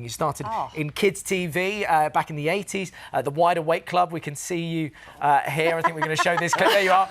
You started in kids' TV back in the 80s, the Wide Awake Club. We can see you here. I think we're going to show this clip. There you are,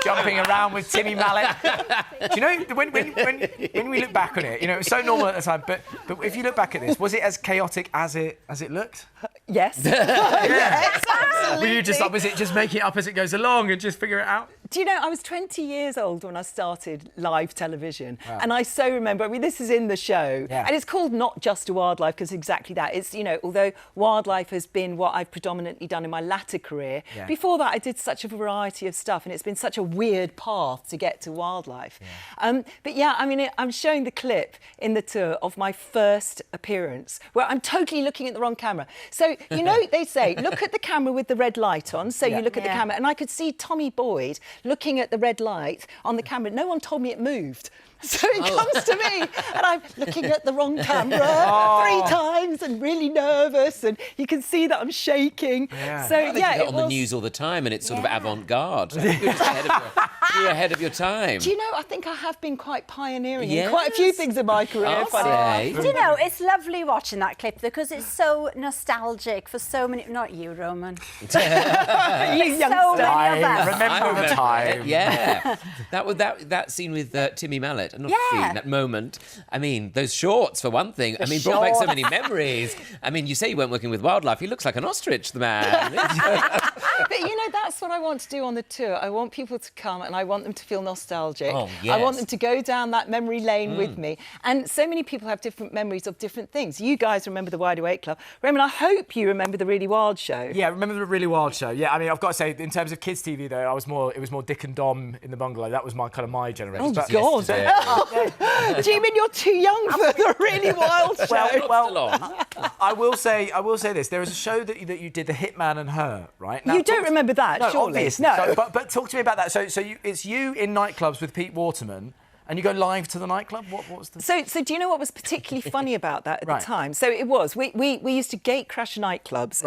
jumping around with Timmy Mallet. Do you know, when we look back on it, you know, it was so normal at the time, but if you look back at this, was it as chaotic as it looked? Yes. Yes, absolutely. Were you just, was it just making it up as it goes along and just figure it out? Do you know, I was 20 years old when I started live television. Wow. And I so remember, I mean, this is in the show. Yeah. And it's called Not Just a Wildlife, because exactly that. It's, you know, although wildlife has been what I've predominantly done in my latter career, before that I did such a variety of stuff, and it's been such a weird path to get to wildlife. Yeah. But yeah, I mean, I'm showing the clip in the tour of my first appearance, where I'm totally looking at the wrong camera. So, you know, they say, look at the camera with the red light on, so you look at the camera, and I could see Tommy Boyd looking at the red light on the camera. No one told me it moved. So he comes to me, and I'm looking at the wrong camera 3 times and really nervous, and you can see that I'm shaking. Yeah. So, you get on the news all the time, and it's sort of avant-garde. You're ahead of your time. Do you know, I think I have been quite pioneering in quite a few things in my career. Do you know, it's lovely watching that clip because it's so nostalgic for so many... Not you, Roman. You so many of us. Remember the time. Yeah. that scene with Timmy Mallet. Not scene, that moment. I mean, those shorts, for one thing. I mean, brought back so many memories. I mean, you say you weren't working with wildlife. He looks like an ostrich, the man. But, you know, that's what I want to do on the tour. I want people to come and I want them to feel nostalgic. Oh, yes. I want them to go down that memory lane with me. And so many people have different memories of different things. You guys remember the Wide Awake Club. Raymond, I hope you remember the Really Wild Show. Yeah, I remember the Really Wild Show. Yeah, I mean, I've got to say, in terms of kids' TV, though, it was more Dick and Dom in the bungalow. That was my generation. Oh, God. Do you mean you're too young for the Really Wild Show? Well, I will say this. There is a show that you did, The Hitman and Her, right? Now, you don't remember that, no, surely? Obviously. No. So, but talk to me about that. So it's you in nightclubs with Pete Waterman, and you go live to the nightclub? What's the... So do you know what was particularly funny about that at the time? So it was, we used to gate crash nightclubs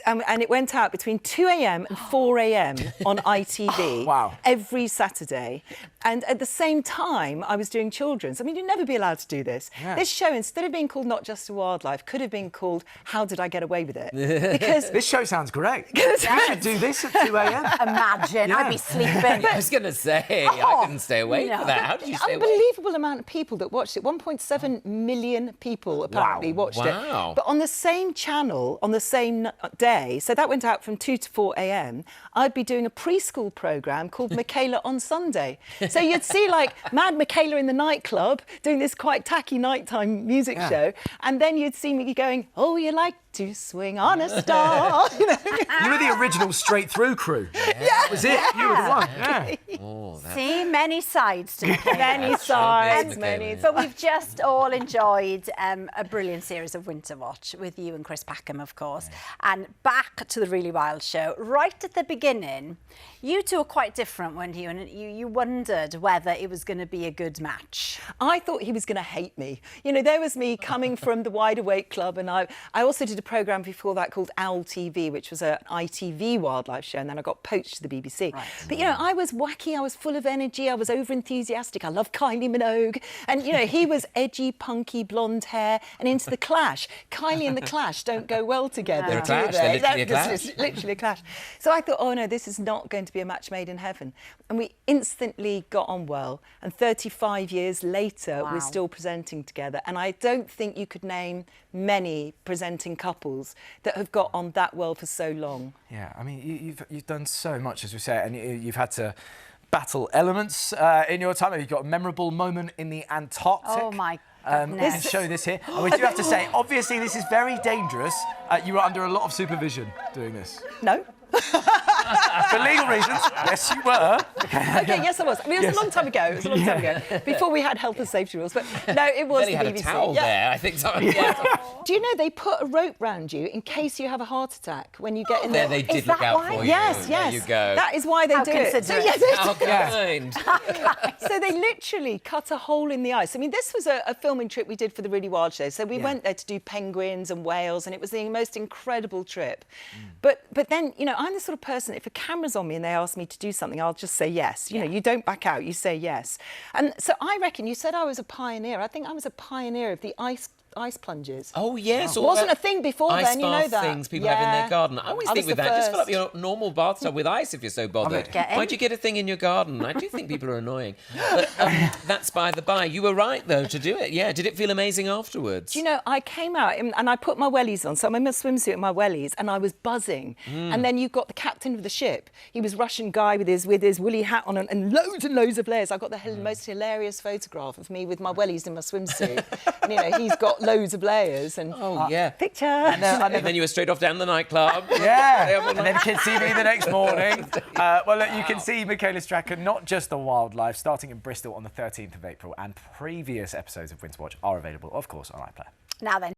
and it went out between 2 a.m. and 4 a.m. on ITV every Saturday. And at the same time, I was doing children's. I mean, you'd never be allowed to do this. Yeah. This show, instead of being called Not Just a Wildlife, could have been called How Did I Get Away with It? Because this show sounds great. You should do this at 2 a.m. Imagine, I'd be sleeping. I was going to say, I couldn't stay awake for that. How did you stay awake? Unbelievable amount of people that watched it. 1.7 million people apparently watched it. But on the same channel, on the same day, so that went out from 2 to 4 a.m, I'd be doing a preschool programme called MICHAELA on Sunday. So you'd see, like, Mad MICHAELA in the nightclub doing this quite tacky nighttime music show, and then you'd see me going, oh, you like to swing on a star. You know? You were the original straight through crew. That was it. You were the one. Yeah. Oh, see, many sides to MICHAELA. Many sides, But we've just all enjoyed a brilliant series of Winter Watch with you and Chris Packham, of course. And back to the Really Wild Show. Right at the beginning, you two were quite different, weren't you? And you wondered whether it was going to be a good match. I thought he was going to hate me. You know, there was me coming from the Wide Awake Club, and I also did a programme before that called Owl TV, which was an ITV wildlife show, and then I got poached to the BBC. But, you know, I was wacky, I was full of energy, I was over-enthusiastic, I loved Kylie Minogue, and, you know, he was edgy, punky, blonde hair, and into the Clash. Kylie and the Clash don't go well together, They're a clash. They're literally a clash. Literally a clash. So I thought, oh, no, this is not going to be a match made in heaven. And we instantly got on well, and 35 years later, we're still presenting together, and I don't think you could name many presenting couples that have got on that well for so long. Yeah, I mean, you've done so much, as we say, and you've had to battle elements in your time. You've got a memorable moment in the Antarctic. Oh, my we can show this here. And we do have to say, obviously, this is very dangerous. You were under a lot of supervision doing this. No. For legal reasons, yes, you were. Okay, yes, I was. I mean, it was a long time ago. It was a long time ago, before we had health and safety rules. But no, it was the BBC. Had a towel there, I think. Do you know they put a rope round you in case you have a heart attack when you get in there? They did look out for you. Yes, yes. There you go. That is why they do it. So, How kind. So they literally cut a hole in the ice. I mean, this was a filming trip we did for the Really Wild Show. So we went there to do penguins and whales, and it was the most incredible trip. But then, you know, I'm the sort of person, if a camera's on me and they ask me to do something, I'll just say yes. You know, you don't back out, you say yes. And so I reckon, you said I was a pioneer. I think I was a pioneer of the ice plunges. Oh, yes. It wasn't a thing before ice then, you know bath that. things people have in their garden. I always think with that, just fill up your normal bathtub with ice if you're so bothered. Why'd you get a thing in your garden? I do think people are annoying. But that's by the by. You were right, though, to do it. Yeah. Did it feel amazing afterwards? Do you know, I came out and I put my wellies on, so I'm in my swimsuit and my wellies, and I was buzzing. And then you've got the captain of the ship. He was a Russian guy with his woolly hat on and loads of layers. I got the most hilarious photograph of me with my wellies in my swimsuit. And, you know, he's got loads of layers. And picture. And then you were straight off down the nightclub. Yeah. And then Kids TV the next morning. Well, look, you can see Michaela Strachan, not just the wildlife, starting in Bristol on the 13th of April. And previous episodes of Winter Watch are available, of course, on iPlayer. Now then.